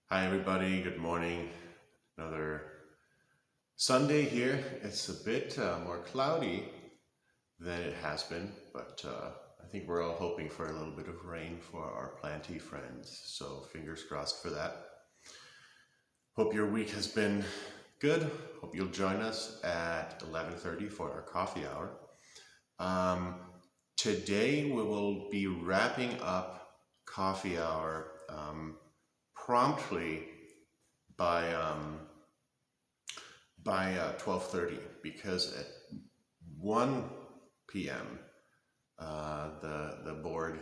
Hi, everybody. Good morning. Another Sunday here. It's a bit more cloudy than it has been, but I think we're all hoping for a little bit of rain for our planty friends. So fingers crossed for that. Hope your week has been good. Hope you'll join us at 11:30 for our coffee hour. Um, Today we will be wrapping up coffee hour promptly by 12:30 because at 1 p.m. The board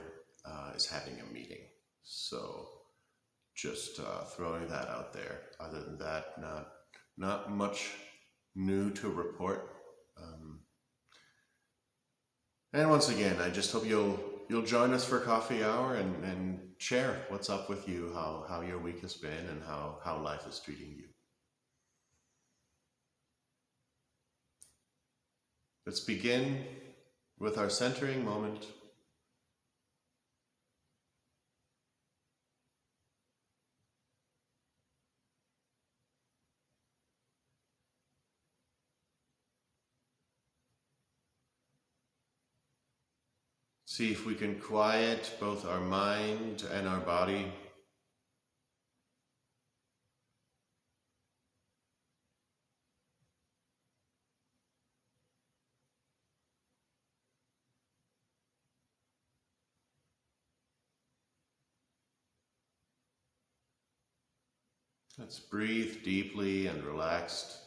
is having a meeting. So just throwing that out there. Other than that, not much new to report. Um, and once again, I just hope you'll join us for coffee hour and share what's up with you, how your week has been, and how life is treating you. Let's begin with our centering moment. See if we can quiet both our mind and our body. Let's breathe deeply and relaxed.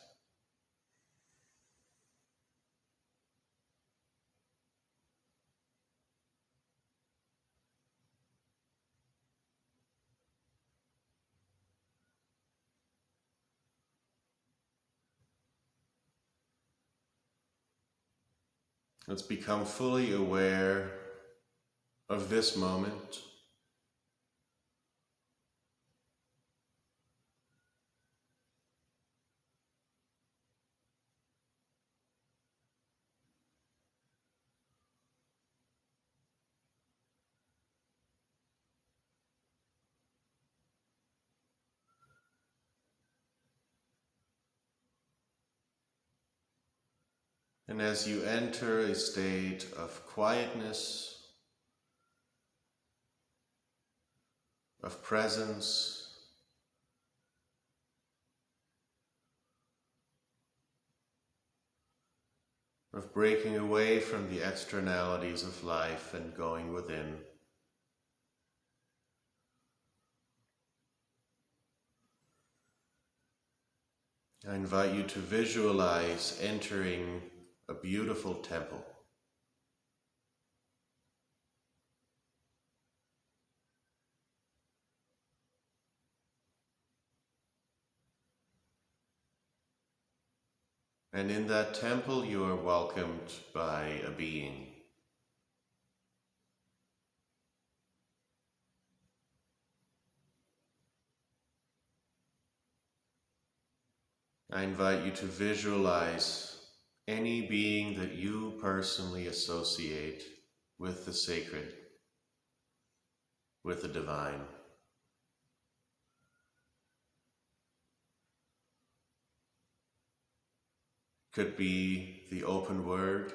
Let's become fully aware of this moment. And as you enter a state of quietness, of presence, of breaking away from the externalities of life and going within, I invite you to visualize entering a beautiful temple. And in that temple, you are welcomed by a being. I invite you to visualize any being that you personally associate with the sacred, with the divine. Could be the open word.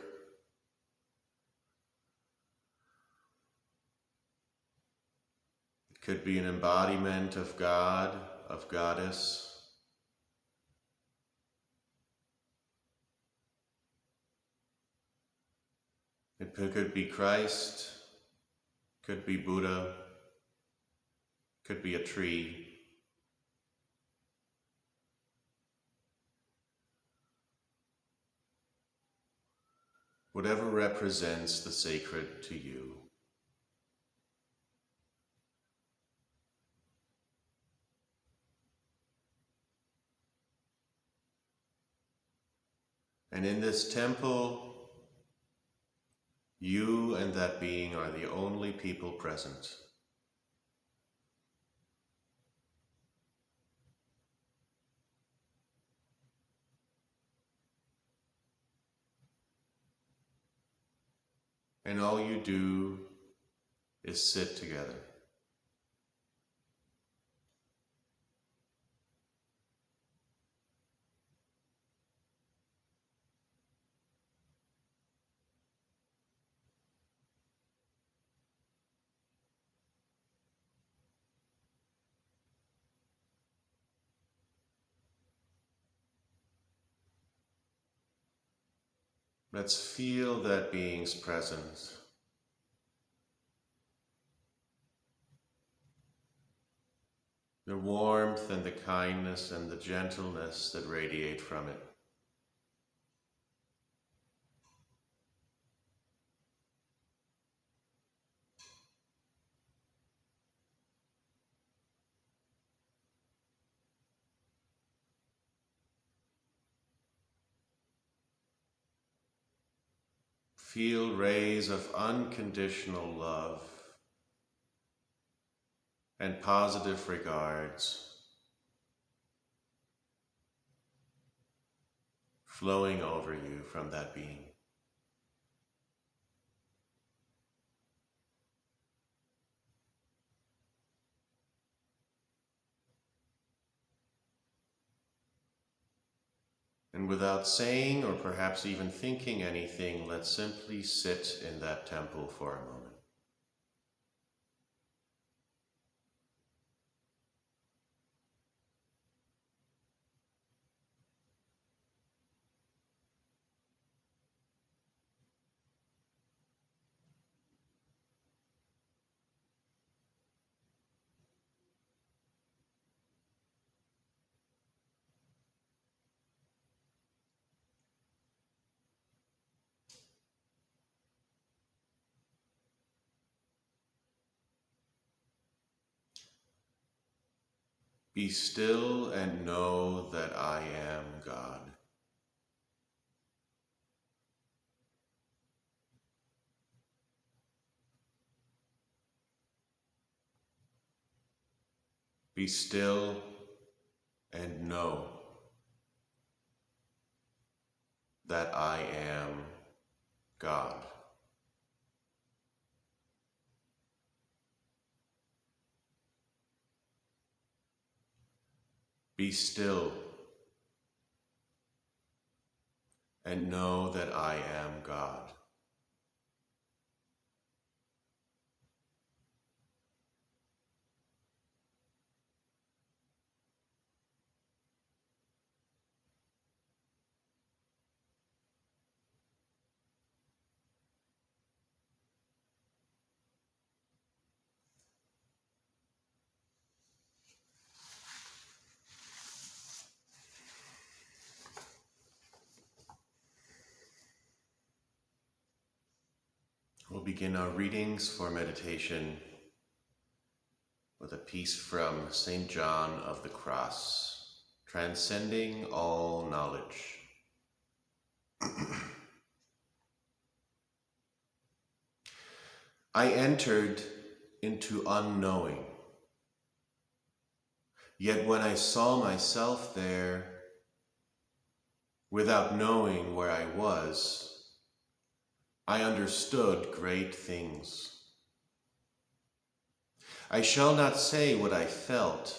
It could be an embodiment of God, of Goddess. It could be Christ, could be Buddha, could be a tree. Whatever represents the sacred to you. And in this temple, you and that being are the only people present. And all you do is sit together. Let's feel that being's presence. The warmth and the kindness and the gentleness that radiate from it. Feel rays of unconditional love and positive regards flowing over you from that being. And without saying or perhaps even thinking anything, let's simply sit in that temple for a moment. Be still and know that I am God. Be still and know that I am God. Be still and know that I am God. We'll begin our readings for meditation with a piece from St. John of the Cross, Transcending All Knowledge. I entered into unknowing, yet when I saw myself there, without knowing where I was, I understood great things. I shall not say what I felt,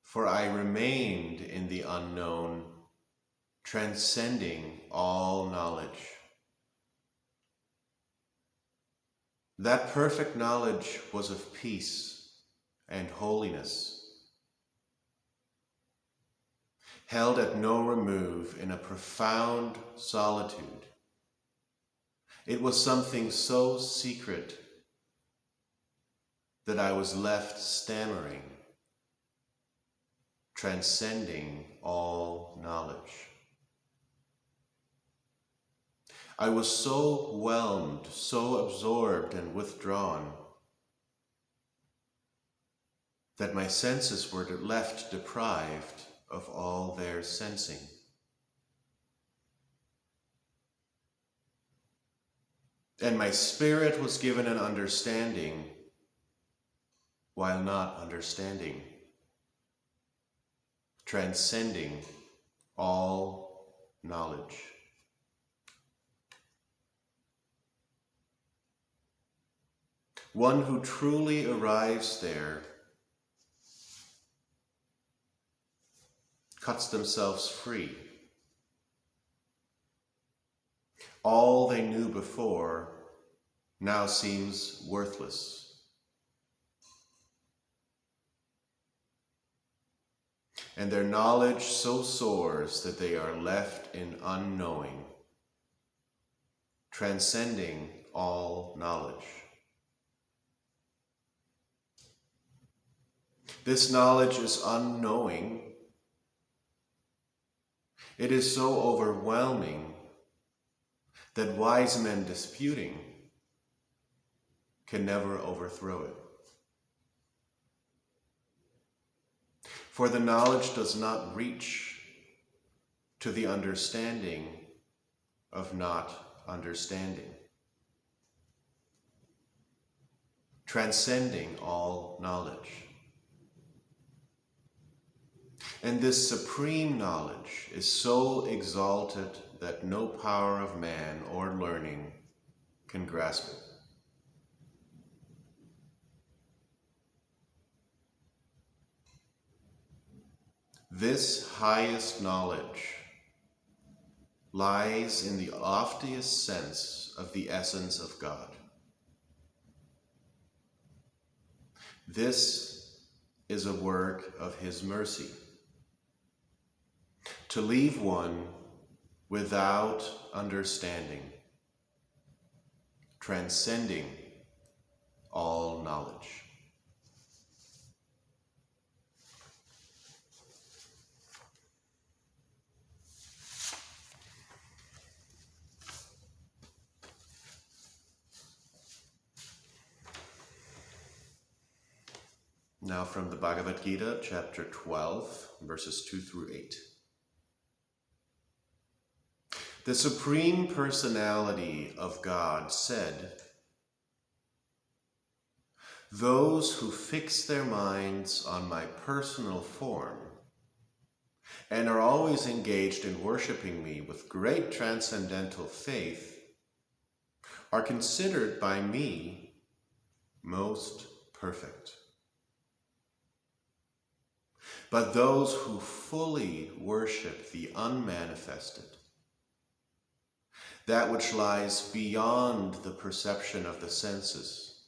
for I remained in the unknown, transcending all knowledge. That perfect knowledge was of peace and holiness, held at no remove in a profound solitude. It was something so secret that I was left stammering, transcending all knowledge. I was so whelmed, so absorbed and withdrawn, that my senses were left deprived of all their sensing. And my spirit was given an understanding while not understanding, transcending all knowledge. One who truly arrives there cuts themselves free. All they knew before now seems worthless. And their knowledge so soars that they are left in unknowing, transcending all knowledge. This knowledge is unknowing. It is so overwhelming that wise men disputing can never overthrow it. For the knowledge does not reach to the understanding of not understanding, transcending all knowledge. And this supreme knowledge is so exalted that no power of man or learning can grasp it. This highest knowledge lies in the loftiest sense of the essence of God. This is a work of His mercy, to leave one without understanding, transcending all knowledge. Now from the Bhagavad Gita, chapter 12, verses 2 through 8. The Supreme Personality of God said, "Those who fix their minds on my personal form and are always engaged in worshiping me with great transcendental faith are considered by me most perfect. But those who fully worship the unmanifested, that which lies beyond the perception of the senses,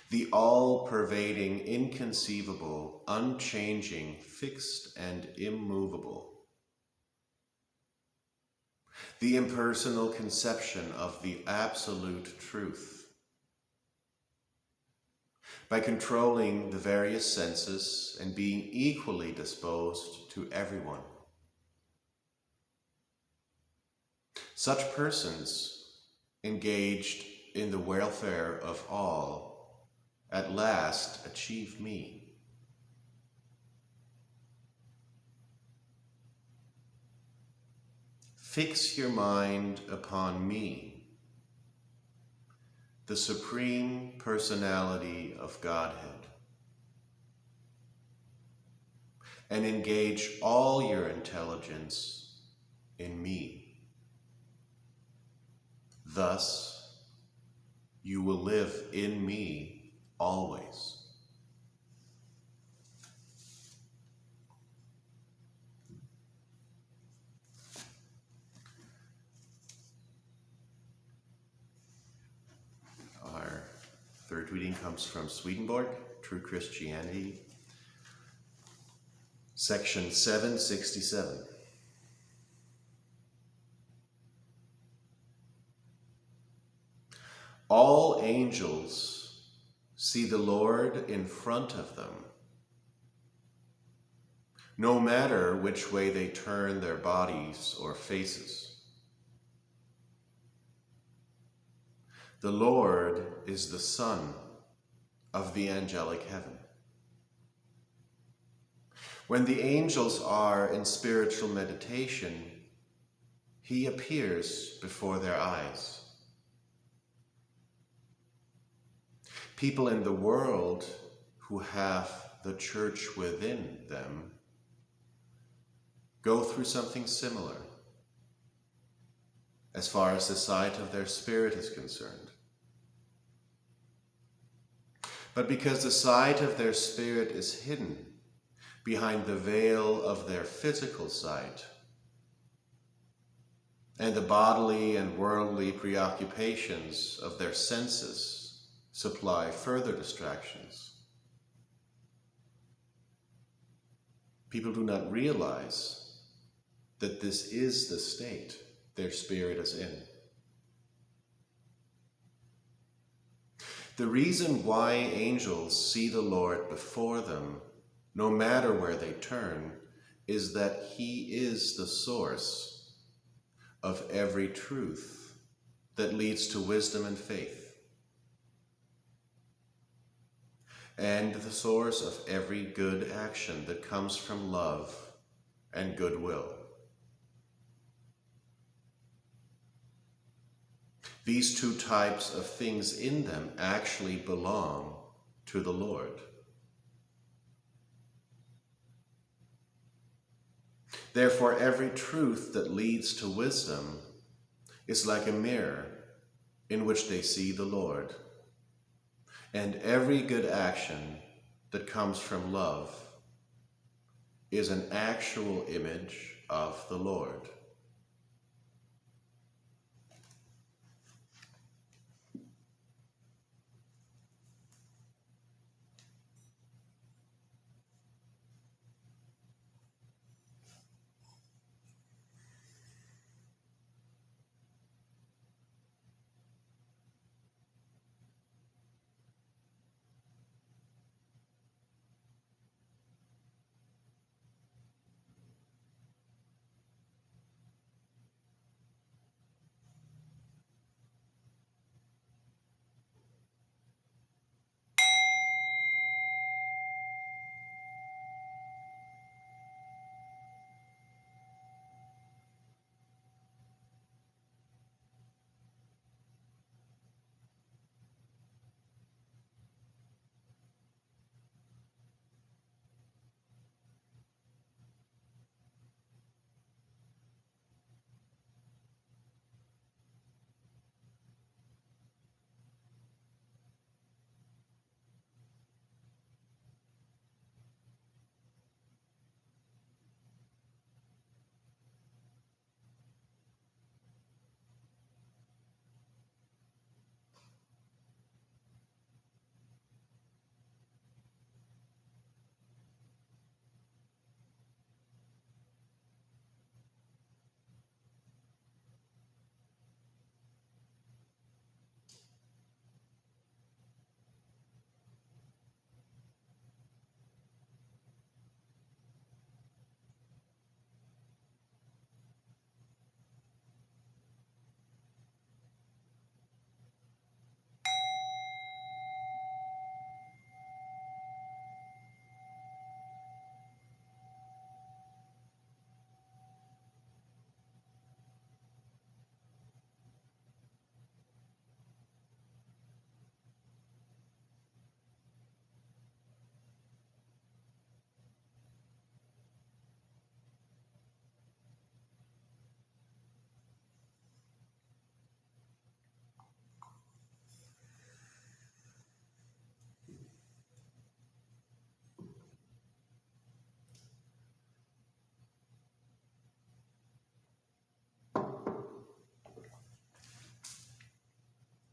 the all-pervading, inconceivable, unchanging, fixed and immovable, the impersonal conception of the absolute truth, by controlling the various senses and being equally disposed to everyone. Such persons, engaged in the welfare of all, at last achieve me. Fix your mind upon me, the Supreme Personality of Godhead, and engage all your intelligence in me. Thus, you will live in me always." Our third reading comes from Swedenborg, True Christianity, section 767. All angels see the Lord in front of them, no matter which way they turn their bodies or faces. The Lord is the Son of the angelic heaven. When the angels are in spiritual meditation, He appears before their eyes. People in the world who have the church within them go through something similar, as far as the sight of their spirit is concerned. But because the sight of their spirit is hidden behind the veil of their physical sight, and the bodily and worldly preoccupations of their senses supply further distractions, people do not realize that this is the state their spirit is in. The reason why angels see the Lord before them, no matter where they turn, is that he is the source of every truth that leads to wisdom and faith, and the source of every good action that comes from love and goodwill. These two types of things in them actually belong to the Lord. Therefore, every truth that leads to wisdom is like a mirror in which they see the Lord. And every good action that comes from love is an actual image of the Lord.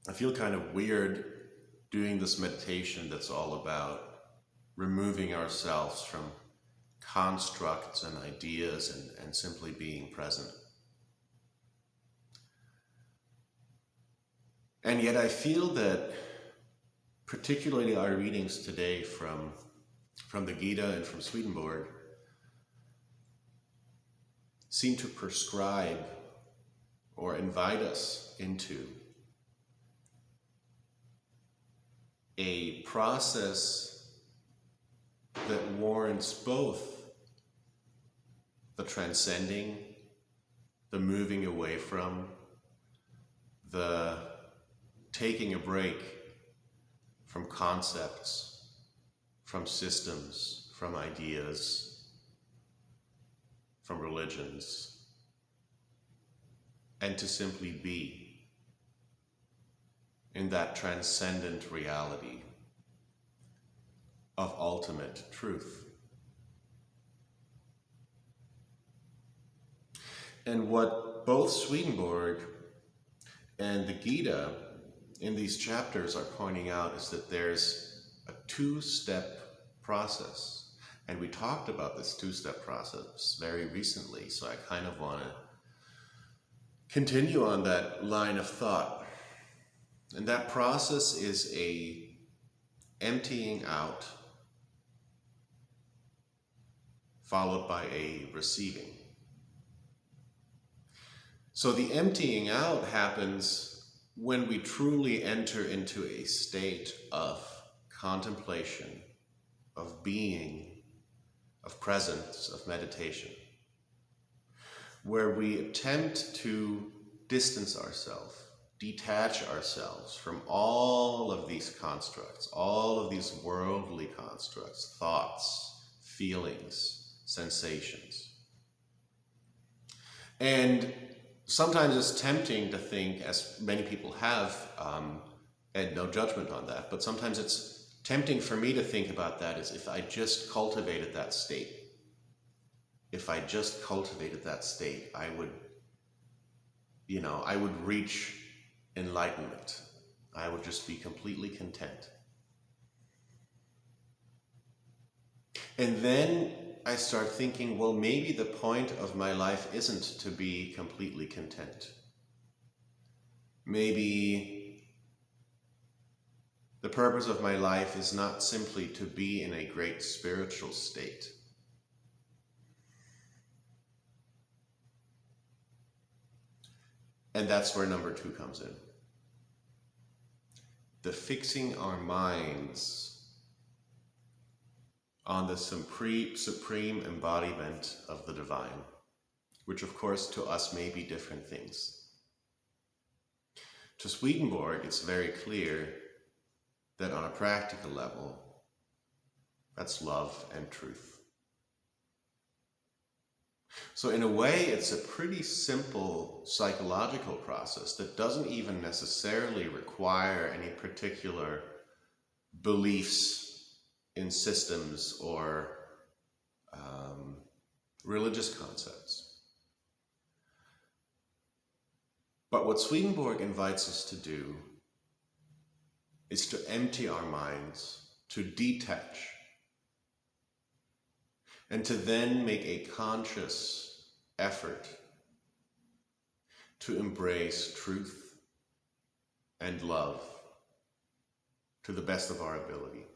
I feel kind of weird doing this meditation that's all about removing ourselves from constructs and ideas and simply being present. And yet I feel that particularly our readings today from the Gita and from Swedenborg seem to prescribe or invite us into a process that warrants both the transcending, the moving away from, the taking a break from concepts, from systems, from ideas, from religions, and to simply be in that transcendent reality of ultimate truth. And what both Swedenborg and the Gita in these chapters are pointing out is that there's a two-step process. And we talked about this two-step process very recently, so I kind of want to continue on that line of thought. And that process is a emptying out followed by a receiving. So the emptying out happens when we truly enter into a state of contemplation, of being, of presence, of meditation, where we attempt to distance ourselves, detach ourselves from all of these constructs, all of these worldly constructs, thoughts, feelings, sensations. And sometimes it's tempting to think, as many people have, and no judgment on that, but sometimes it's tempting for me to think about that as if I just cultivated that state. If I just cultivated that state, I would reach enlightenment. I would just be completely content. And then I start thinking, well, maybe the point of my life isn't to be completely content. Maybe the purpose of my life is not simply to be in a great spiritual state. And that's where number 2 comes in. The fixing our minds on the supreme embodiment of the divine, which of course to us may be different things. To Swedenborg, it's very clear that on a practical level, that's love and truth. So in a way, it's a pretty simple psychological process that doesn't even necessarily require any particular beliefs in systems or religious concepts. But what Swedenborg invites us to do is to empty our minds, to detach, and to then make a conscious effort to embrace truth and love to the best of our ability.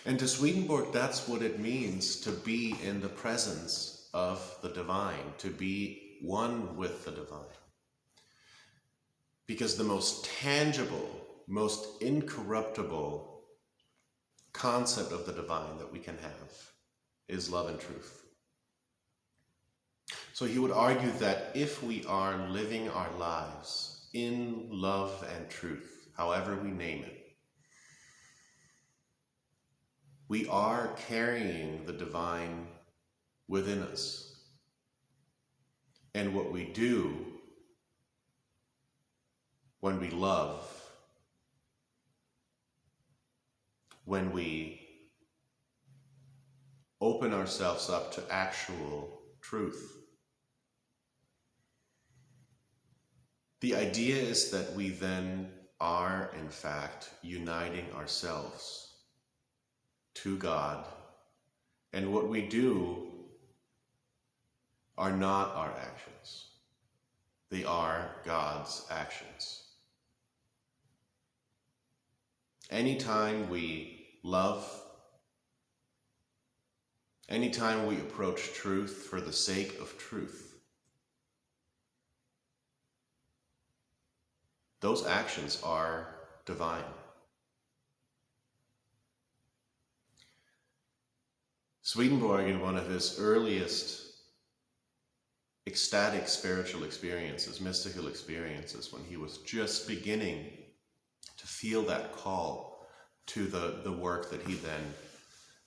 And to Swedenborg, that's what it means to be in the presence of the divine, to be one with the divine. Because the most tangible, most incorruptible concept of the divine that we can have is love and truth. So he would argue that if we are living our lives in love and truth, however we name it, we are carrying the divine within us. And what we do when we love, when we open ourselves up to actual truth, the idea is that we then are, in fact, uniting ourselves to God, and what we do are not our actions. They are God's actions. Anytime we love, anytime we approach truth for the sake of truth, those actions are divine. Swedenborg, in one of his earliest ecstatic spiritual experiences, mystical experiences, when he was just beginning to feel that call to the work that he then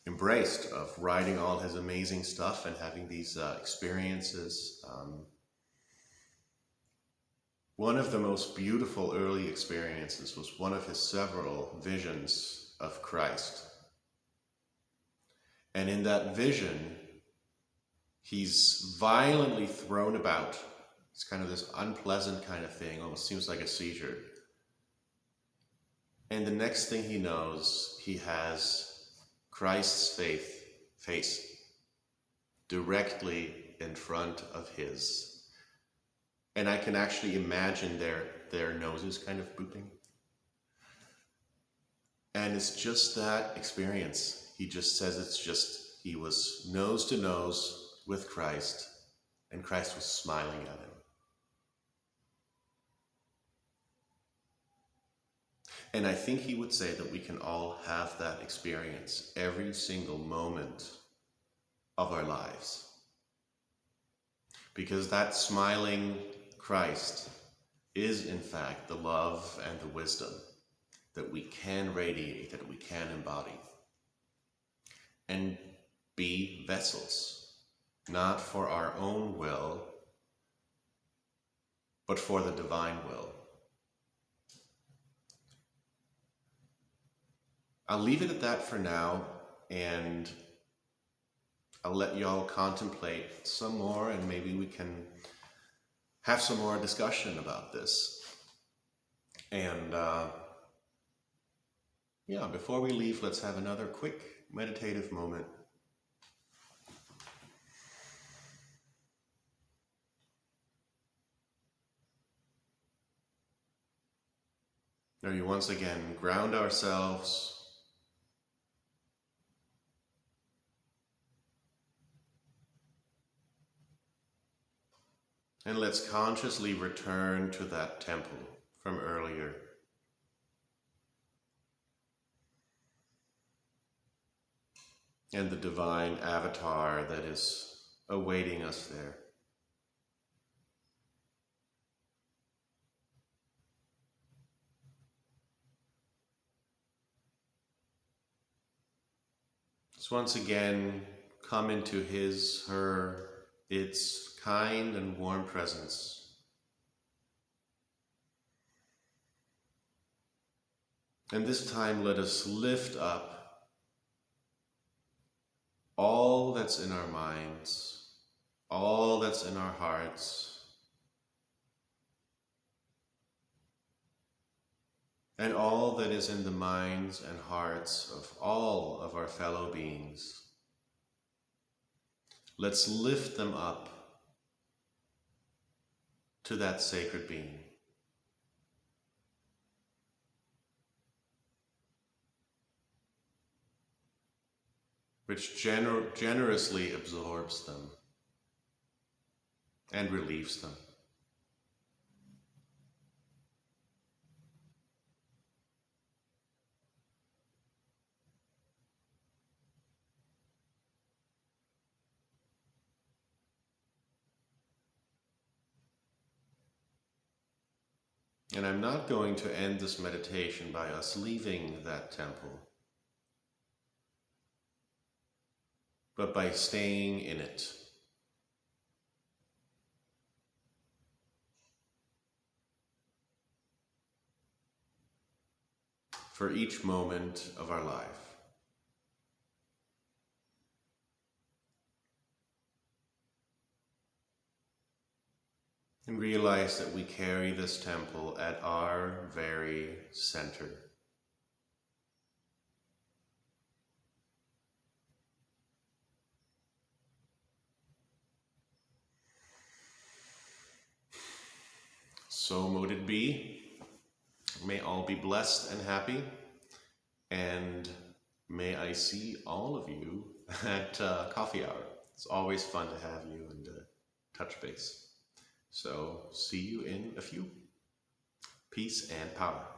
embraced of writing all his amazing stuff and having these experiences. One of the most beautiful early experiences was one of his several visions of Christ. And in that vision, he's violently thrown about. It's kind of this unpleasant kind of thing, almost seems like a seizure. And the next thing he knows, he has Christ's face directly in front of his. And I can actually imagine their noses kind of booping. And it's just that experience. He just says it's just, he was nose to nose with Christ, and Christ was smiling at him. And I think he would say that we can all have that experience every single moment of our lives. Because that smiling Christ is, in fact, the love and the wisdom that we can radiate, that we can embody. And be vessels, not for our own will, but for the divine will. I'll leave it at that for now, and I'll let y'all contemplate some more, and maybe we can have some more discussion about this. And yeah, before we leave, let's have another quick meditative moment. Where you once again ground ourselves. And let's consciously return to that temple from earlier. And the divine avatar that is awaiting us there. So once again, come into his, her, its kind and warm presence. And this time let us lift up all that's in our minds, all that's in our hearts, and all that is in the minds and hearts of all of our fellow beings. Let's lift them up to that sacred being, which generously absorbs them and relieves them. And I'm not going to end this meditation by us leaving that temple, but by staying in it. For each moment of our life. And realize that we carry this temple at our very center. So mote it be. May all be blessed and happy. And may I see all of you at coffee hour. It's always fun to have you and touch base. So see you in a few. Peace and power.